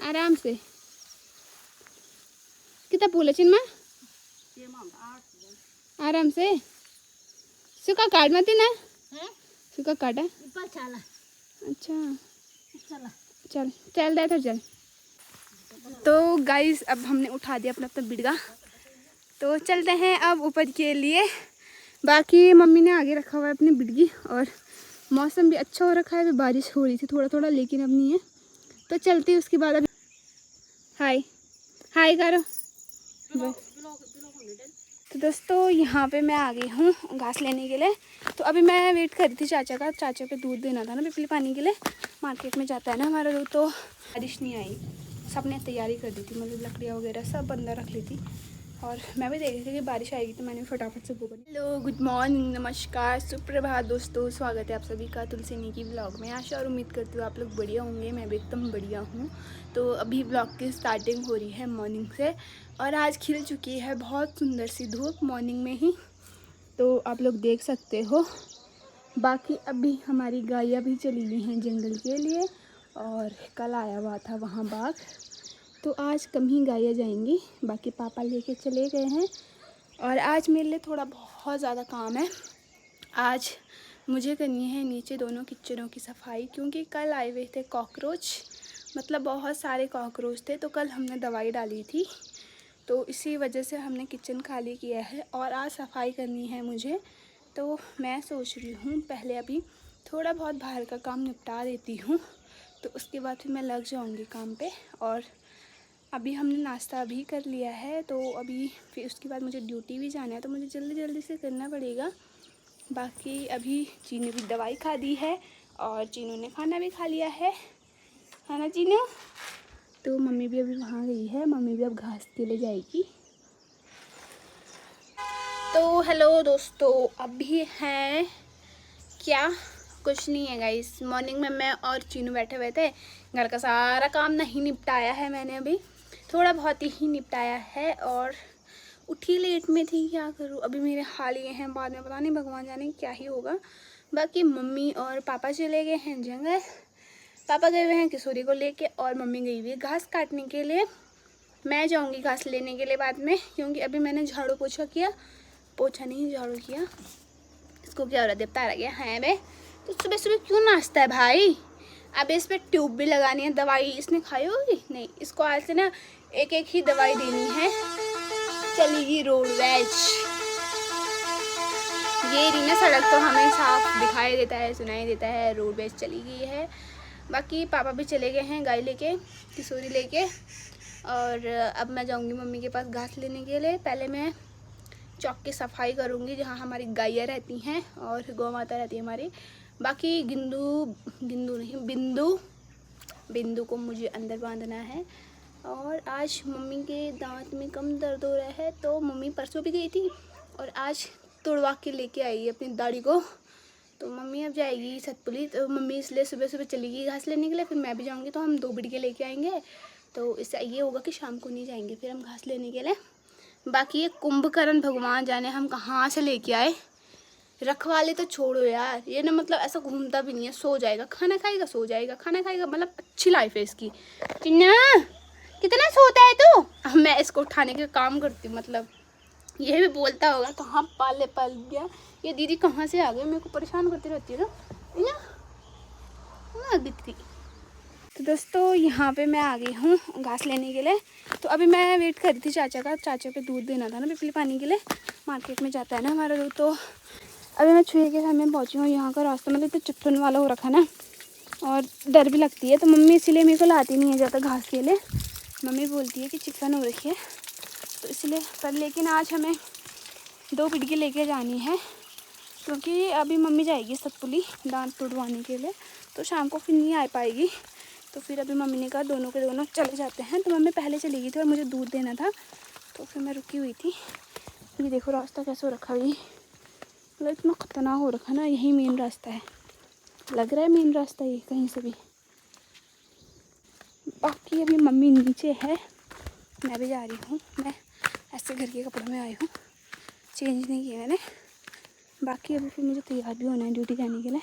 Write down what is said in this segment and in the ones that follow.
आराम से। कितना पूले चिन्ह आराम से। सुखा काट मत ना। सुखा काटा। अच्छा चल चल दे चल। तो गाइस अब हमने उठा दिया अपना अपना बिड़गा, तो चलते हैं अब ऊपर के लिए। बाकी मम्मी ने आगे रखा हुआ है अपनी बिड़गी, और मौसम भी अच्छा हो रखा है। अभी बारिश हो रही थी थोड़ा थोड़ा, लेकिन अब नहीं है। तो चलती उसके बाद अभी हाय हाय करो। तो दोस्तों यहाँ पे मैं आ गई हूँ घास लेने के लिए। तो अभी मैं वेट कर रही थी चाचा का। चाचा पे दूध देना था ना पिपली पानी के लिए, मार्केट में जाता है ना हमारा दूध। तो बारिश नहीं आई, सबने तैयारी कर दी थी, मतलब लकड़ियाँ वगैरह सब अंदर रख ली थी। और मैं भी देख रही थी कि बारिश आएगी, तो मैंने फटाफट से वो कर। हेलो गुड मॉर्निंग, नमस्कार, सुप्रभात दोस्तों, स्वागत है आप सभी का तुलसी की ब्लॉग में। आशा और उम्मीद करती हूँ आप लोग बढ़िया होंगे, मैं भी एकदम बढ़िया हूँ। तो अभी ब्लॉग की स्टार्टिंग हो रही है मॉर्निंग से, और आज खिल चुकी है बहुत सुंदर सी धूप मॉर्निंग में ही, तो आप लोग देख सकते हो। बाकी अभी हमारी गायें भी चली गई हैं जंगल के लिए, और कल आया हुआ था वहाँ बाघ, तो आज कम ही गायें जाएंगी, बाकी पापा लेके चले गए हैं। और आज मेरे लिए थोड़ा बहुत ज़्यादा काम है। आज मुझे करनी है नीचे दोनों किचनों की सफाई, क्योंकि कल आए हुए थे कॉकरोच, मतलब बहुत सारे कॉकरोच थे। तो कल हमने दवाई डाली थी, तो इसी वजह से हमने किचन खाली किया है, और आज सफाई करनी है मुझे। तो मैं सोच रही हूँ पहले अभी थोड़ा बहुत बाहर का काम निपटा देती हूँ, तो उसके बाद फिर मैं लग जाऊँगी काम पे। और अभी हमने नाश्ता भी कर लिया है, तो अभी फिर उसके बाद मुझे ड्यूटी भी जाना है, तो मुझे जल्दी जल्दी से करना पड़ेगा। बाकी अभी चीनू भी दवाई खा दी है, और चीनू ने खाना भी खा लिया है ना चीनू। तो मम्मी भी अभी वहाँ गई है, मम्मी भी अब घास के लिए जाएगी। तो हेलो दोस्तों, अभी है क्या, कुछ नहीं है गाइस। मॉर्निंग में मैं और चीनू बैठे हुए थे, घर का सारा काम नहीं निपटाया है मैंने, अभी थोड़ा बहुत ही निपटाया है, और उठी लेट में थी, क्या करूँ। अभी मेरे हाल ये हैं, बाद में पता नहीं भगवान जाने क्या ही होगा। बाकी मम्मी और पापा चले गए हैं जंगल, पापा गए हुए हैं किशोरी को लेके, और मम्मी गई हुई है घास काटने के लिए। मैं जाऊँगी घास लेने के लिए बाद में, क्योंकि अभी मैंने झाड़ू पोछा किया, पोछा नहीं झाड़ू किया। इसको क्या हो रहा है, देवता आ गया है बे। तो सुबह सुबह क्यों नाचता है भाई। अब इस पर ट्यूब भी लगानी है, दवाई इसने खाई होगी नहीं। इसको आज से ना एक एक ही दवाई देनी है, चलेगी रोड वेज। ये रही ना सड़क, तो हमें साफ दिखाई देता है, सुनाई देता है, रोड वेज चली गई है। बाकी पापा भी चले गए हैं गाय लेके, किशोरी लेके, और अब मैं जाऊंगी मम्मी के पास घास लेने के लिए। पहले मैं चौक की सफाई करूंगी जहाँ हमारी गायें रहती हैं और गौ माता रहती है हमारी। बाकी बिंदु को मुझे अंदर बांधना है। और आज मम्मी के दांत में कम दर्द हो रहा है, तो मम्मी परसों भी गई थी, और आज तोड़वा के लेके आई अपनी दाढ़ी को। तो मम्मी अब जाएगी सतपुली, तो मम्मी इसलिए सुबह सुबह चलेगी घास लेने के लिए, फिर मैं भी जाऊंगी, तो हम 2 बिड़के लेके आएंगे। तो इससे ये होगा कि शाम को नहीं जाएंगे फिर हम घास लेने के लिए। बाकी ये कुंभकर्ण भगवान जाने हम कहाँ से लेके आए। रखवाले तो छोड़ो यार, ये ना मतलब ऐसा घूमता भी नहीं है, सो जाएगा, खाना खाएगा, सो जाएगा, खाना खाएगा, मतलब अच्छी लाइफ है इसकी। चिन्ना कितना सोता है तू। अब मैं इसको उठाने का काम करती हूँ, मतलब ये भी बोलता होगा कहाँ पाले पल गया, ये दीदी कहाँ से आ गए, मेरे को परेशान करती रहती है ना बित्री। तो दोस्तों यहाँ पे मैं आ गई हूँ घास लेने के लिए। तो अभी मैं वेट कर रही थी चाचा का, चाचा पे दूध देना था ना पिपली पानी के लिए, मार्केट में जाता है ना हमारा दूध। तो अभी मैं छुए के घर में पहुँची हूँ। यहाँ का रास्ता मतलब इतना चुटपुन वाला हो रखा ना, और डर भी लगती है, तो मम्मी इसीलिए मेरे को लाती नहीं है ज़्यादा घास के लिए। मम्मी बोलती है कि चिकन हो रखी है, तो इसलिए। पर लेकिन आज हमें 2 बिड़की लेके जानी है, क्योंकि अभी मम्मी जाएगी सतपुली दांत तुड़वाने के लिए, तो शाम को फिर नहीं आ पाएगी। तो फिर अभी मम्मी ने कहा दोनों के दोनों चले जाते हैं, तो मम्मी पहले चली गई थी और मुझे दूध देना था, तो फिर मैं रुकी हुई थी। ये देखो रास्ता कैसे हो रखा है, मतलब इतना खतरनाक हो रखा ना। यही मेन रास्ता है, लग रहा है मेन रास्ता ये कहीं से भी। बाकी अभी मम्मी नीचे है, मैं भी जा रही हूँ। मैं ऐसे घर के कपड़ों में आई हूँ, चेंज नहीं किया मैंने। बाकी अभी फिर मुझे तैयार भी होना है ड्यूटी जाने के लिए।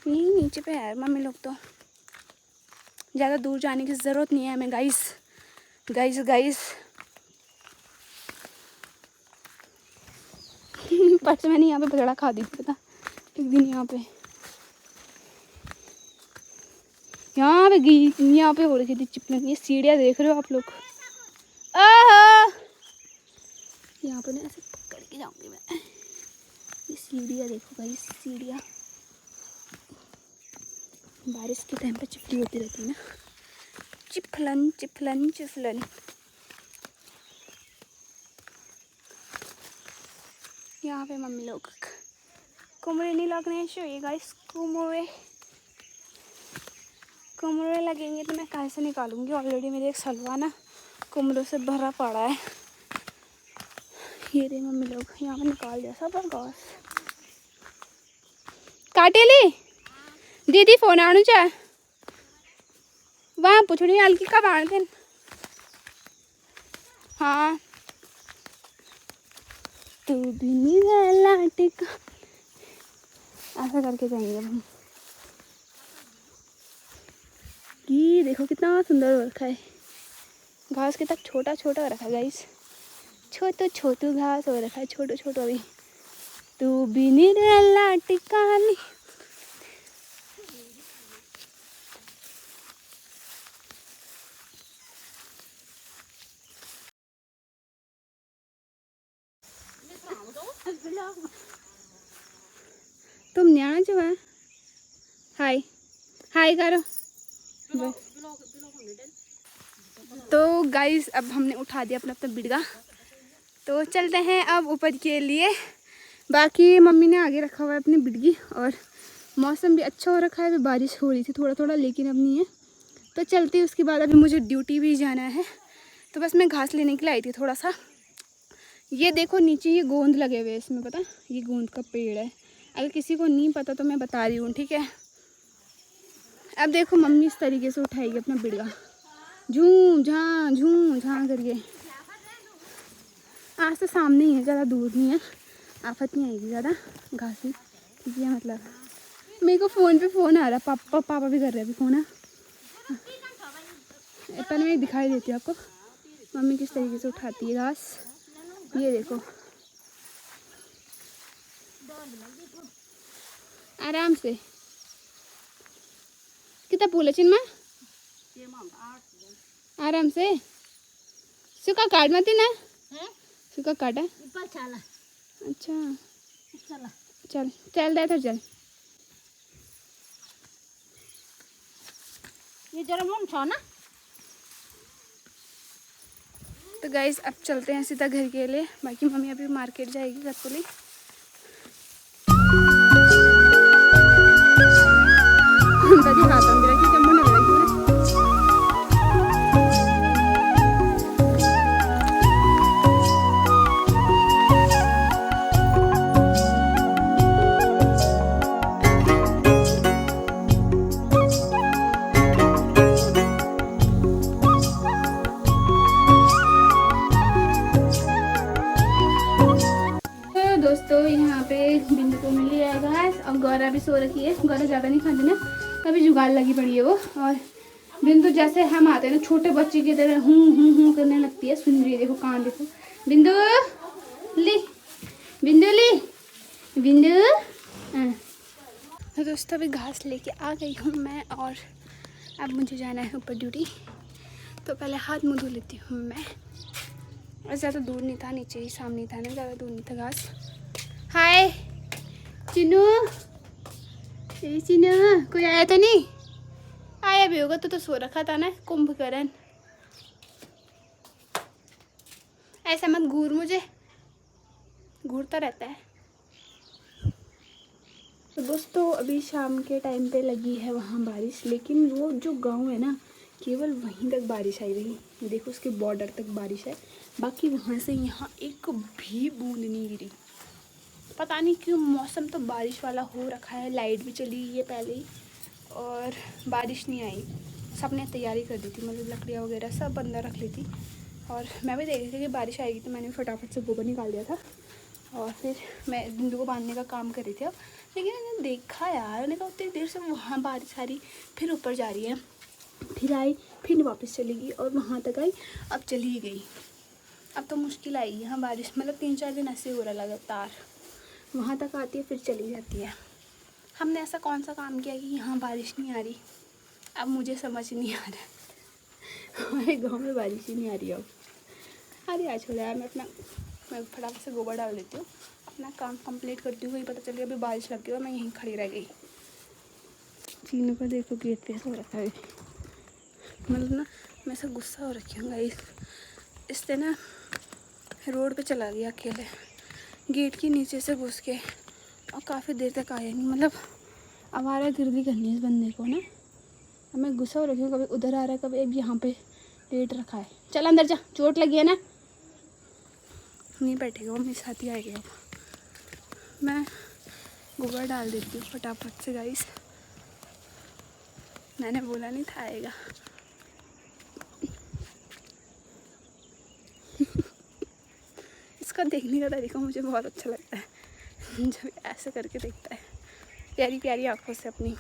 यही नीचे पे है मम्मी लोग, तो ज़्यादा दूर जाने की ज़रूरत नहीं है हमें गाइस। गाइस गाइस परसों मैंने यहाँ पे पकड़ा खा दी थी, पता एक दिन यहाँ पे हो रखी थी चिपलिंग। ये सीढ़ियाँ देख रहे हो आप लोग, आहा यहाँ पर ऐसे पकड़ के जाऊंगी मैं। ये सीढ़ियाँ देखो गाइस, सीढ़ियाँ बारिश के टाइम पे चिपली होती रहती है ना, चिपलन चिपलन चिपलन। यहाँ पे मम्मी लोग कुमरे नहीं लगने चाहिए गाइस, कुमरे लगेंगे तो मैं कहाँ से निकालूंगी। ऑलरेडी मेरे एक सलवा ना कुमरों से भरा पड़ा है। ये रे मम्मी लोग यहाँ पे निकाल दिया सब घास। काटेली दीदी फोन आणु चाहे वहाँ पूछनी हल्की कब आने थे। हाँ तू भी नहीं लाटिका, ऐसा करके जाएंगे हम। ये देखो कितना सुंदर हो रखा है, घास कितना छोटा छोटा हो रखा है गाइस, छोटू घास हो रखा है, छोटू अभी। तू भी नहीं लाटिकानी। तुम न्याणा जो है हाय हाय करो। तो गाइस अब हमने उठा दिया अपना अपना बिड़गा, तो चलते हैं अब ऊपर के लिए। बाकी मम्मी ने आगे रखा हुआ है अपनी बिड़गी, और मौसम भी अच्छा हो रखा है। अभी बारिश हो रही थी थोड़ा थोड़ा, लेकिन अब नहीं है। तो चलते उसके बाद अभी मुझे ड्यूटी भी जाना है, तो बस मैं घास लेने के लिए आई थी थोड़ा सा। ये देखो नीचे ये गोंद लगे हुए हैं इसमें, पता ये गोंद का पेड़ है। अगर किसी को नहीं पता तो मैं बता रही हूँ, ठीक है। अब देखो मम्मी इस तरीके से उठाएगी अपना बिड़गा, झूम झां करके। आज तो सामने ही है, ज़्यादा दूर नहीं है, आफत नहीं आएगी ज़्यादा घास में। ठीक है, मतलब मेरे को फ़ोन पे फ़ोन आ रहा है, पापा भी कर रहे हैं अभी फ़ोन है। पहले मैं दिखाई देती हूँ आपको मम्मी किस तरीके से उठाती है घास। ये देखो आराम से, कितना पूल है चिन्मा, आराम से। सुखा काट मत ना, सुखा काटा। अच्छा चल चल दे इधर चल। ये जरा मुंह छो ना। तो गाइस अब चलते हैं सीधा घर के लिए। बाकी मम्मी अभी मार्केट जाएगी घर को लिए। दोस्तों यहाँ पे बिंदु को मिल लिया है घास, और गौरा भी सो रखी है। गौरा ज़्यादा नहीं खाती ना, कभी जुगाड़ लगी पड़ी है वो। और बिंदु जैसे हम आते हैं ना छोटे बच्चे की तरह हूँ करने लगती है। सुन रही है, देखो कान देखो। बिंदु ली, बिंदु ली, बिंदु। तो दोस्तों अभी घास लेके आ गई हूँ मैं, और अब मुझे जाना है ऊपर ड्यूटी। तो पहले हाथ मुँह धो लेती हूँ मैं। और ज़्यादा दूर नहीं था, नीचे ही सामने था ना, ज़्यादा दूर नहीं था घास। हाय चिनू, चिनू कोई आया तो नहीं? आया भी होगा, तो सो रखा था ना कुंभकर्ण। ऐसा मत घूर, मुझे घूरता रहता है। तो दोस्तों अभी शाम के टाइम पे लगी है वहाँ बारिश, लेकिन वो जो गांव है ना केवल वहीं तक बारिश आई रही। देखो उसके बॉर्डर तक बारिश है, बाकी वहाँ से यहाँ एक भी बूंद नहीं गिरी। पता नहीं क्यों, मौसम तो बारिश वाला हो रखा है। लाइट भी चली गई है पहले ही, और बारिश नहीं आई। सबने तैयारी कर दी थी, मतलब लकड़ियाँ वगैरह सब अंदर रख ली थी। और मैं भी देख रही थी कि बारिश आएगी, तो मैंने फटाफट से गोबर निकाल दिया था, और फिर मैं बिंदु को बांधने का काम कर रही थी। लेकिन मैंने देखा यार, मैंने कहा उतनी देर से वहाँ बारिश आ रही, फिर ऊपर जा रही है। फिर आई, फिर वापस चली गई और वहाँ तक आई, अब चली गई। अब तो मुश्किल आएगी यहाँ बारिश, मतलब 3-4 दिन ऐसे हो रहा लगातार, वहाँ तक आती है फिर चली जाती है। हमने ऐसा कौन सा काम किया कि यहाँ बारिश नहीं आ रही, अब मुझे समझ नहीं आ रहा है। हमारे गाँव में बारिश ही नहीं आ रही अब। अरे आज छोड़ा यार, मैं फटाफट से गोबर डाल देती हूँ, अपना काम कंप्लीट करती हूँ। वही पता चल गया अभी बारिश लग गई और मैं यहीं खड़ी रह गई। चीनू का देखो गेट पे हो रखा है, मतलब ना मैं ऐसा गुस्सा हो रखी हूँ गाइस। इससे ना रोड पे चला गया अकेले, गेट के नीचे से घुस के, और काफ़ी देर तक आया नहीं। मतलब आवारागर्दी करनी है इस बंदे को ना। अब मैं गुस्सा हो रखी हूँ, कभी उधर आ रहा है, कभी अब यहाँ पे लेट रखा है। चल अंदर जा, चोट लगी है ना। नहीं बैठेगा, वो मेरे साथ ही आएगा। मैं गोबर डाल देती हूँ फटाफट से गाइस, मैंने बोला नहीं था आएगा। इसका देखने का तरीका मुझे बहुत अच्छा लगता है, जब ऐसे करके देखता है प्यारी प्यारी आँखों से अपनी।